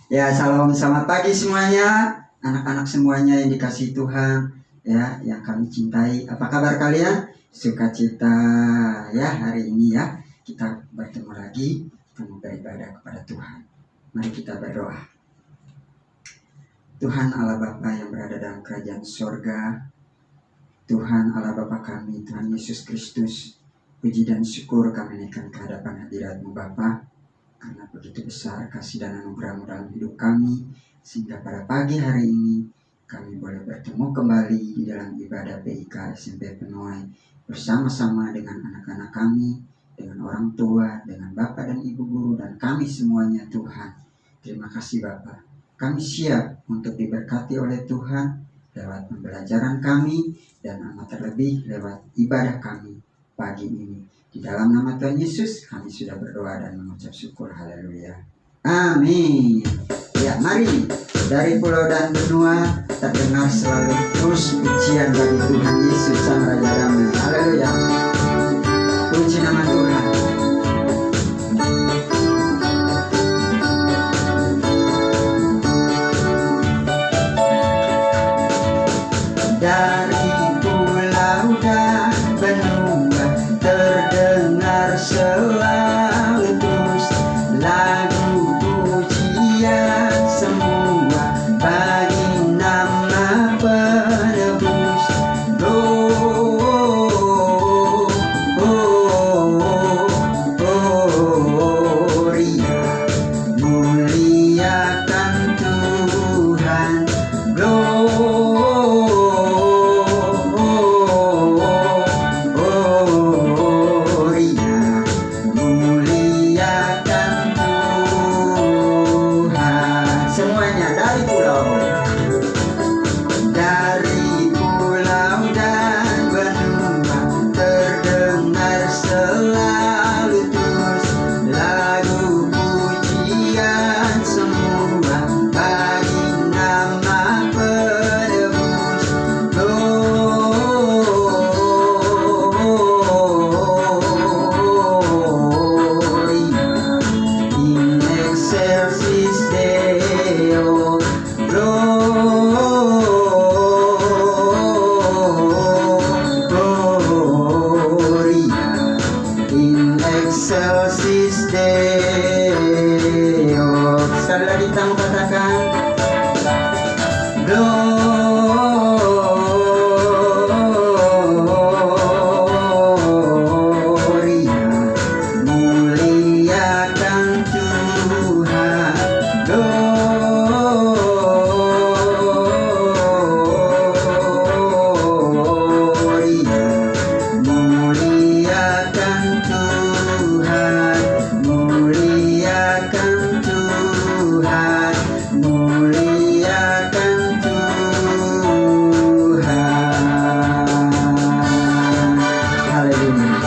Ya, salam selamat pagi semuanya, anak-anak semuanya yang dikasihi Tuhan, ya, yang kami cintai. Apa kabar kalian? Sukacita ya hari ini ya. Kita bertemu lagi, kita beribadah kepada Tuhan. Mari kita berdoa. Tuhan Allah Bapa yang berada dalam kerajaan sorga, Tuhan Allah Bapa kami, Tuhan Yesus Kristus, puji dan syukur kami naikkan ke hadapan hadirat-Mu Bapa, karena begitu besar kasih dan anugerah-Mu dalam hidup kami, sehingga pada pagi hari ini kami boleh bertemu kembali di dalam ibadah PIK SMP Penoy bersama-sama dengan anak-anak kami, dengan orang tua, dengan Bapak dan Ibu guru, dan kami semuanya Tuhan. Terima kasih Bapak. Kami siap untuk diberkati oleh Tuhan lewat pembelajaran kami dan amat terlebih lewat ibadah kami pagi ini. Di dalam nama Tuhan Yesus kami sudah berdoa dan mengucap syukur. Haleluya. Amin. Ya, mari dari pulau dan benua terdengar selalu terus pujian bagi Tuhan Yesus Sang Raja Damai. Haleluya. Puji nama Tuhan. Dari pulau dan benua terdengar selalu terus lagu pujian semua bagi nama penebus. Gloria, muliakan Tuhan. Excelsis Deo. Sekali lagi kita katakan Gloria, muliakan Tuhan. Gloria, muliakan Tuhan. Muliakan Tuhan, muliakan Tuhan. Haleluya.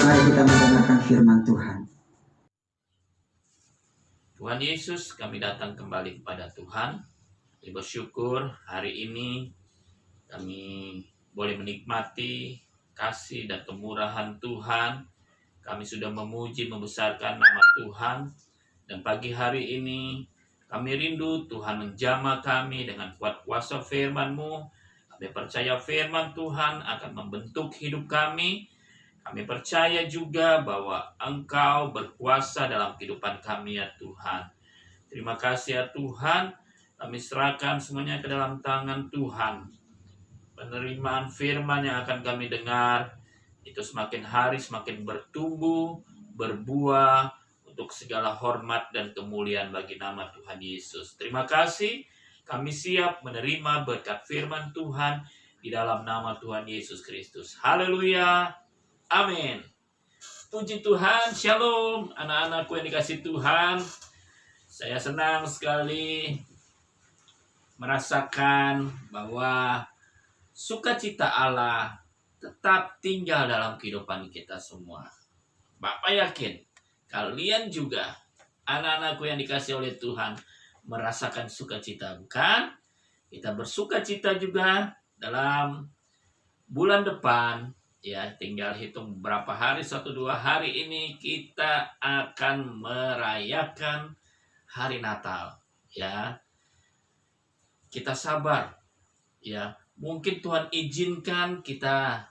Mari kita mendengarkan firman Tuhan. Tuhan Yesus, kami datang kembali kepada Tuhan. Kami bersyukur hari ini kami boleh menikmati kasih dan kemurahan Tuhan. Kami sudah memuji, membesarkan nama Tuhan. Dan pagi hari ini kami rindu Tuhan menjamah kami dengan kuat kuasa firman-Mu. Kami percaya firman Tuhan akan membentuk hidup kami. Kami percaya juga bahwa Engkau berkuasa dalam kehidupan kami ya Tuhan. Terima kasih ya Tuhan. Kami serahkan semuanya ke dalam tangan Tuhan. Penerimaan firman yang akan kami dengar itu semakin hari semakin bertumbuh, berbuah untuk segala hormat dan kemuliaan bagi nama Tuhan Yesus. Terima kasih. Kami siap menerima berkat firman Tuhan di dalam nama Tuhan Yesus Kristus. Haleluya. Amin. Puji Tuhan. Shalom anak-anakku yang dikasihi Tuhan. Saya senang sekali merasakan bahwa sukacita Allah tetap tinggal dalam kehidupan kita semua. Bapak yakin kalian juga anak-anakku yang dikasihi oleh Tuhan merasakan sukacita, bukan? Kita bersukacita juga dalam bulan depan. Ya, tinggal hitung berapa hari, 1-2 hari ini kita akan merayakan hari Natal. ya, kita sabar, ya. Mungkin Tuhan izinkan kita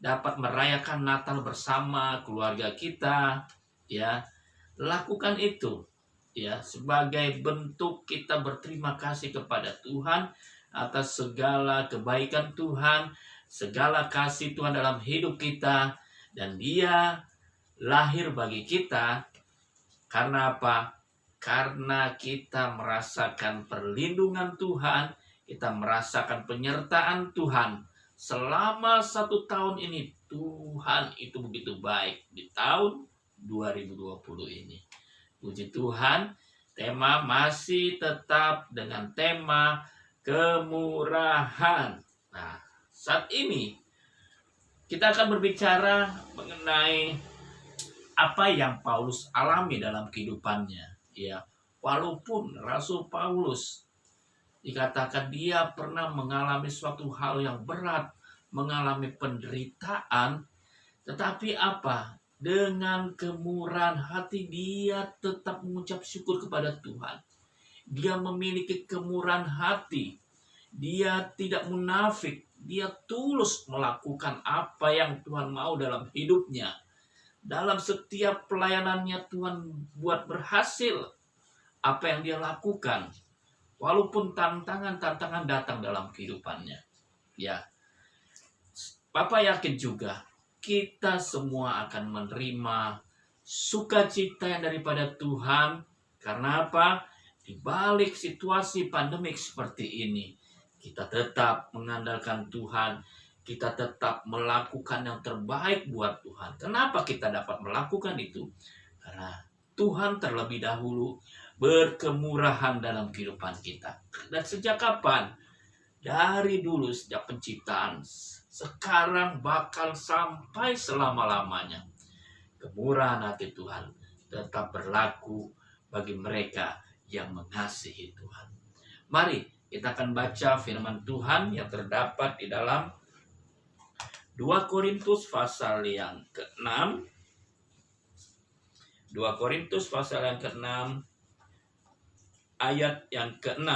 dapat merayakan Natal bersama keluarga kita, ya. Lakukan itu, ya, sebagai bentuk kita berterima kasih kepada Tuhan atas segala kebaikan Tuhan, segala kasih Tuhan dalam hidup kita, dan Dia lahir bagi kita. Karena apa? Karena kita merasakan perlindungan Tuhan, kita merasakan penyertaan Tuhan. Selama 1 tahun ini, Tuhan itu begitu baik di tahun 2020 ini. Puji Tuhan, tema masih tetap dengan tema kemurahan. Nah, saat ini kita akan berbicara mengenai apa yang Paulus alami dalam kehidupannya, ya. Walaupun Rasul Paulus dikatakan dia pernah mengalami suatu hal yang berat, mengalami penderitaan, tetapi apa? Dengan kemurahan hati dia tetap mengucap syukur kepada Tuhan. Dia memiliki kemurahan hati. Dia tidak munafik. Dia tulus melakukan apa yang Tuhan mau dalam hidupnya. Dalam setiap pelayanannya Tuhan buat berhasil apa yang dia lakukan. Walaupun tantangan-tantangan datang dalam kehidupannya. Ya. Bapak yakin juga kita semua akan menerima sukacita yang daripada Tuhan. Karena apa? Di balik situasi pandemik seperti ini, kita tetap mengandalkan Tuhan. Kita tetap melakukan yang terbaik buat Tuhan. Kenapa kita dapat melakukan itu? Karena Tuhan terlebih dahulu berkemurahan dalam kehidupan kita. Dan sejak kapan? Dari dulu, sejak penciptaan, sekarang bakal sampai selama-lamanya. Kemurahan hati Tuhan tetap berlaku bagi mereka yang mengasihi Tuhan. Mari kita akan baca firman Tuhan yang terdapat di dalam 2 Korintus pasal yang ke-6. 2 Korintus pasal yang ke-6 ayat yang ke-6.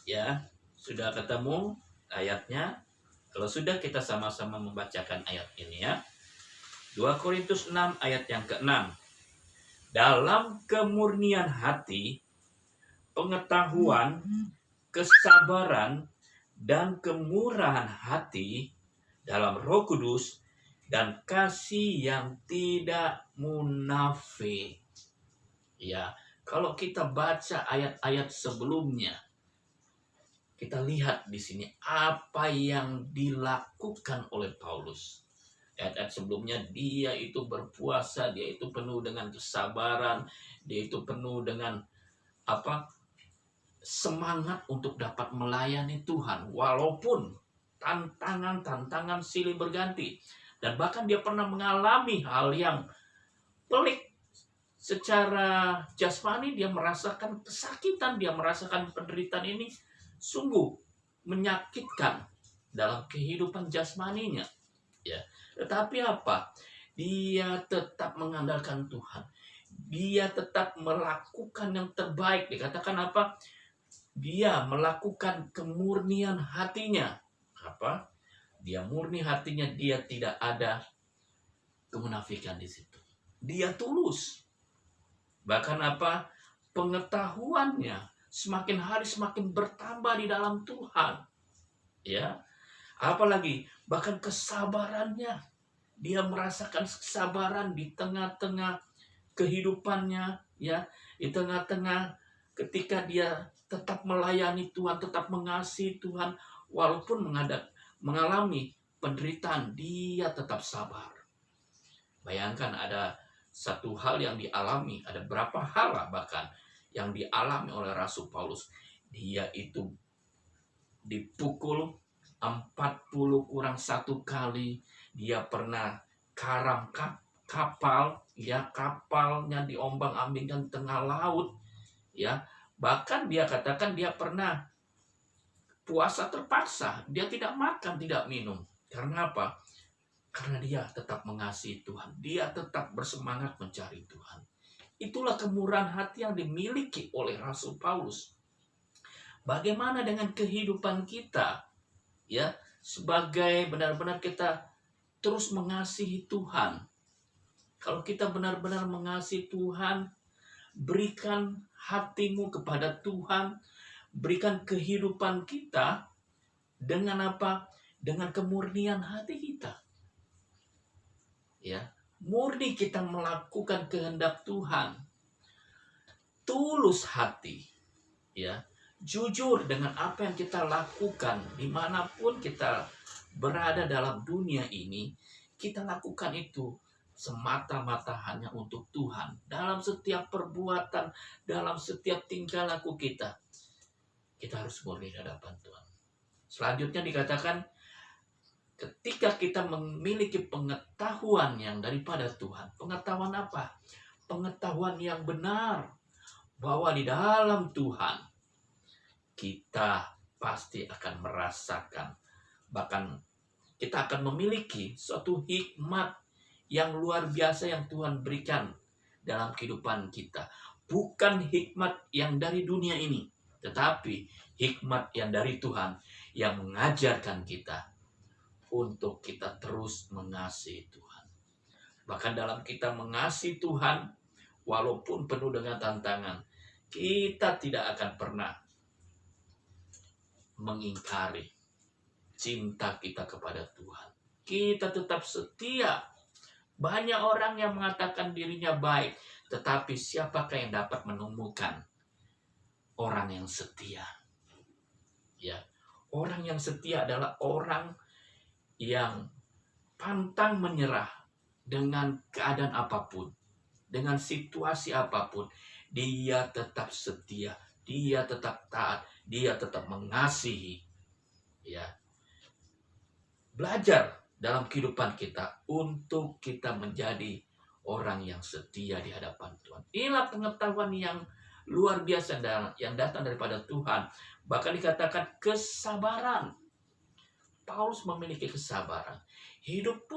Ya, sudah ketemu ayatnya? Kalau sudah, kita sama-sama membacakan ayat ini ya. 2 Korintus 6 ayat yang ke-6. Dalam kemurnian hati, pengetahuan, kesabaran, dan kemurahan hati dalam Roh Kudus, dan kasih yang tidak munafik. Ya, kalau kita baca ayat-ayat sebelumnya, kita lihat di sini apa yang dilakukan oleh Paulus. Ayat-ayat sebelumnya dia itu berpuasa, dia itu penuh dengan kesabaran, dia itu penuh dengan semangat untuk dapat melayani Tuhan walaupun tantangan silih berganti. Dan bahkan dia pernah mengalami hal yang pelik. Secara jasmani dia merasakan kesakitan, dia merasakan penderitaan ini sungguh menyakitkan dalam kehidupan jasmaninya. Ya, tetapi apa? Dia tetap mengandalkan Tuhan. Dia tetap melakukan yang terbaik. Dikatakan apa? Dia melakukan kemurnian hatinya. Apa? Dia murni hatinya, dia tidak ada kemunafikan di situ. Dia tulus. Bahkan apa? Pengetahuannya semakin hari semakin bertambah di dalam Tuhan. Ya. Apalagi bahkan kesabarannya. Dia merasakan kesabaran di tengah-tengah kehidupannya, ya, di tengah-tengah ketika dia tetap melayani Tuhan, tetap mengasihi Tuhan, walaupun mengalami penderitaan, dia tetap sabar. Bayangkan ada satu hal yang dialami, ada berapa hal bahkan yang dialami oleh Rasul Paulus. Dia itu dipukul 40 kurang 1 kali. Dia pernah karam kapal, ya, kapalnya diombang-ambingkan tengah laut, ya. Bahkan dia katakan dia pernah puasa terpaksa, dia tidak makan, tidak minum. Karena apa? Karena dia tetap mengasihi Tuhan, dia tetap bersemangat mencari Tuhan. Itulah kemurahan hati yang dimiliki oleh Rasul Paulus. Bagaimana dengan kehidupan kita, ya, sebagai benar-benar kita terus mengasihi Tuhan. Kalau kita benar-benar mengasihi Tuhan, berikan hatimu kepada Tuhan, berikan kehidupan kita dengan apa? Dengan kemurnian hati kita. Ya, murni kita melakukan kehendak Tuhan. Tulus hati, ya. Jujur dengan apa yang kita lakukan, dimanapun kita berada dalam dunia ini, kita lakukan itu semata-mata hanya untuk Tuhan. Dalam setiap perbuatan, dalam setiap tingkah laku kita harus murni di hadapan Tuhan. Selanjutnya dikatakan, ketika kita memiliki pengetahuan yang daripada Tuhan. Pengetahuan apa? Pengetahuan yang benar, bahwa di dalam Tuhan kita pasti akan merasakan, bahkan kita akan memiliki suatu hikmat yang luar biasa yang Tuhan berikan dalam kehidupan kita. Bukan hikmat yang dari dunia ini, tetapi hikmat yang dari Tuhan yang mengajarkan kita untuk kita terus mengasihi Tuhan. Bahkan dalam kita mengasihi Tuhan, walaupun penuh dengan tantangan, kita tidak akan pernah mengingkari cinta kita kepada Tuhan. Kita tetap setia. Banyak orang yang mengatakan dirinya baik, tetapi siapakah yang dapat menemukan orang yang setia? Ya, orang yang setia adalah orang yang pantang menyerah dengan keadaan apapun, dengan situasi apapun. Dia tetap setia, dia tetap taat, dia tetap mengasihi. Ya, belajar dalam kehidupan kita untuk kita menjadi orang yang setia di hadapan Tuhan. Inilah pengetahuan yang luar biasa yang datang daripada Tuhan. Bahkan dikatakan kesabaran. Paulus memiliki kesabaran. Hidup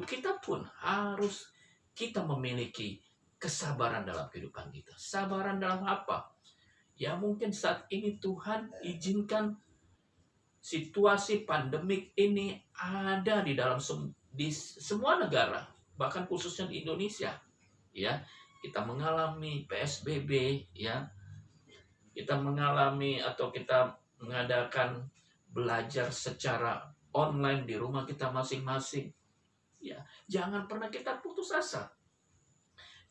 kita pun harus kita memiliki kesabaran dalam kehidupan kita. Sabaran dalam apa? Ya mungkin saat ini Tuhan izinkan situasi pandemik ini ada di dalam di semua negara, bahkan khususnya di Indonesia. Ya, kita mengalami PSBB, ya. Kita mengalami atau kita mengadakan belajar secara online di rumah kita masing-masing. Ya, jangan pernah kita putus asa.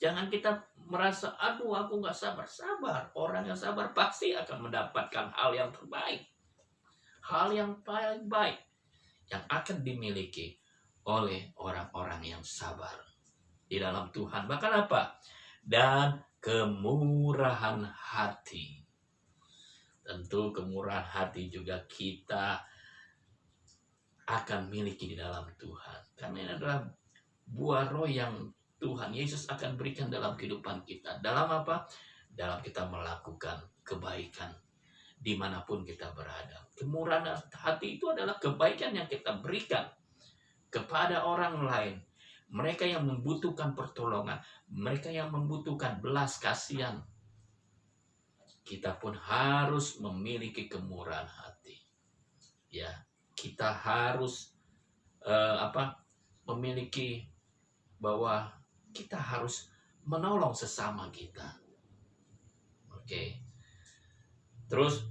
Jangan kita merasa, aduh aku nggak sabar. Sabar, orang yang sabar pasti akan mendapatkan hal yang terbaik. Hal yang paling baik yang akan dimiliki oleh orang-orang yang sabar di dalam Tuhan. Bahkan apa? Dan kemurahan hati. Tentu kemurahan hati juga kita akan miliki di dalam Tuhan. Karena ini adalah buah roh yang Tuhan Yesus akan berikan dalam kehidupan kita. Dalam apa? Dalam kita melakukan kebaikan dimanapun kita berada. Kemurahan hati itu adalah kebaikan yang kita berikan kepada orang lain. Mereka yang membutuhkan pertolongan. Mereka yang membutuhkan belas kasihan. Kita pun harus memiliki kemurahan hati. Ya, kita harus memiliki bahwa kita harus menolong sesama kita. Oke. Terus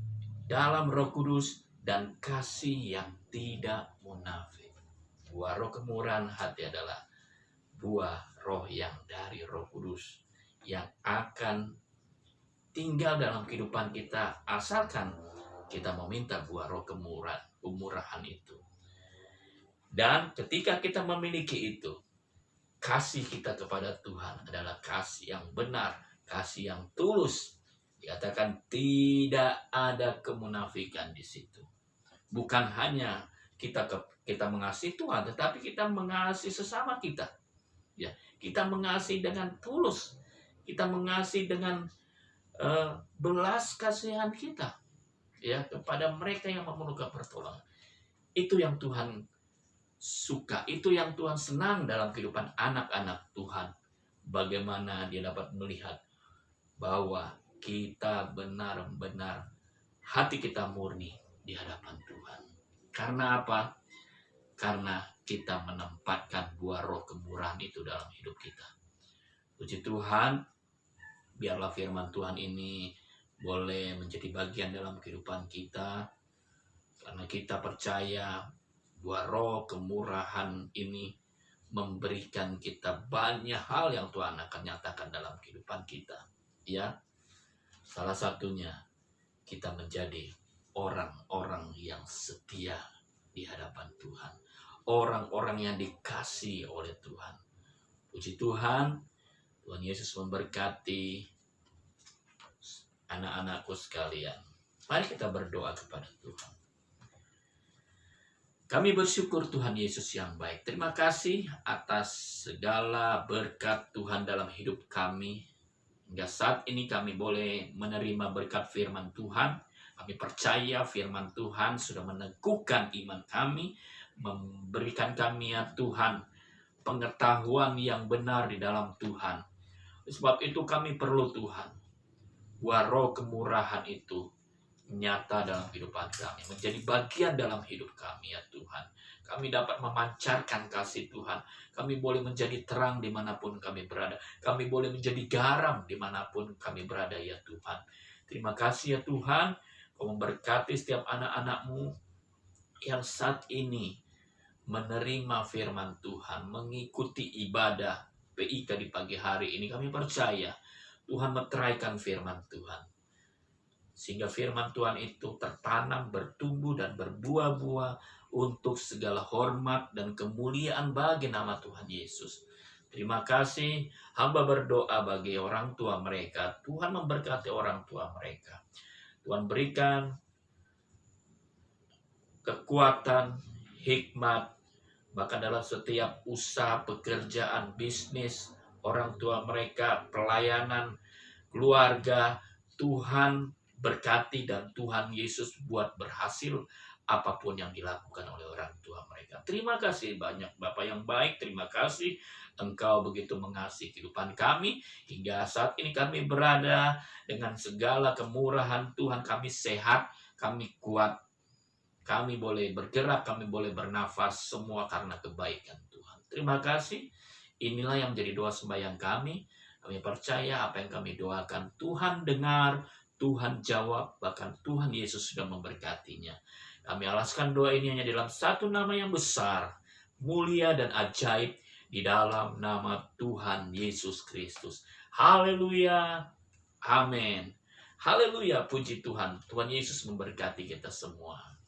dalam Roh Kudus dan kasih yang tidak munafik. Buah roh kemurahan hati adalah buah roh yang dari Roh Kudus yang akan tinggal dalam kehidupan kita asalkan kita meminta buah roh kemurahan itu. Dan ketika kita memiliki itu, kasih kita kepada Tuhan adalah kasih yang benar, kasih yang tulus. Dikatakan tidak ada kemunafikan di situ. Bukan hanya kita mengasihi Tuhan, tetapi kita mengasihi sesama kita. Ya, kita mengasihi dengan tulus. Kita mengasihi dengan belas kasihan kita, ya, kepada mereka yang memerlukan pertolongan. Itu yang Tuhan suka, itu yang Tuhan senang dalam kehidupan anak-anak Tuhan. bagaimana dia dapat melihat bahwa kita benar-benar hati kita murni di hadapan Tuhan. Karena apa? Karena kita menempatkan buah roh kemurahan itu dalam hidup kita. Puji Tuhan, biarlah firman Tuhan ini boleh menjadi bagian dalam kehidupan kita, karena kita percaya buah roh kemurahan ini memberikan kita banyak hal yang Tuhan akan nyatakan dalam kehidupan kita. Ya, salah satunya kita menjadi orang-orang yang setia di hadapan Tuhan, orang-orang yang dikasihi oleh Tuhan. Puji Tuhan, Tuhan Yesus memberkati anak-anakku sekalian. Mari kita berdoa kepada Tuhan. Kami bersyukur Tuhan Yesus yang baik. Terima kasih atas segala berkat Tuhan dalam hidup kami. Hingga saat ini kami boleh menerima berkat firman Tuhan. Kami percaya firman Tuhan sudah meneguhkan iman kami, memberikan kami ya Tuhan pengetahuan yang benar di dalam Tuhan. Sebab itu kami perlu Tuhan, buah roh kemurahan itu nyata dalam kehidupan kami, menjadi bagian dalam hidup kami ya Tuhan. Kami dapat memancarkan kasih Tuhan. Kami boleh menjadi terang dimanapun kami berada. Kami boleh menjadi garam dimanapun kami berada ya Tuhan. Terima kasih ya Tuhan. Kau memberkati setiap anak-anak-Mu yang saat ini menerima firman Tuhan, mengikuti ibadah PIK di pagi hari ini. Kami percaya Tuhan meteraikan firman Tuhan, sehingga firman Tuhan itu tertanam, bertumbuh, dan berbuah-buah untuk segala hormat dan kemuliaan bagi nama Tuhan Yesus. Terima kasih, hamba berdoa bagi orang tua mereka. Tuhan memberkati orang tua mereka. Tuhan berikan kekuatan, hikmat, bahkan dalam setiap usaha, pekerjaan, bisnis, orang tua mereka, pelayanan, keluarga. Tuhan berkati dan Tuhan Yesus buat berhasil apapun yang dilakukan oleh orang tua mereka. Terima kasih banyak Bapak yang baik. Terima kasih Engkau begitu mengasihi kehidupan kami. Hingga saat ini kami berada dengan segala kemurahan Tuhan. Kami sehat, kami kuat, kami boleh bergerak, kami boleh bernafas, semua karena kebaikan Tuhan. Terima kasih. Inilah yang menjadi doa sembahyang kami. Kami percaya apa yang kami doakan Tuhan dengar, Tuhan jawab, bahkan Tuhan Yesus sudah memberkatinya. Kami alaskan doa ini hanya dalam satu nama yang besar, mulia dan ajaib, di dalam nama Tuhan Yesus Kristus. Haleluya. Amin. Haleluya, puji Tuhan. Tuhan Yesus memberkati kita semua.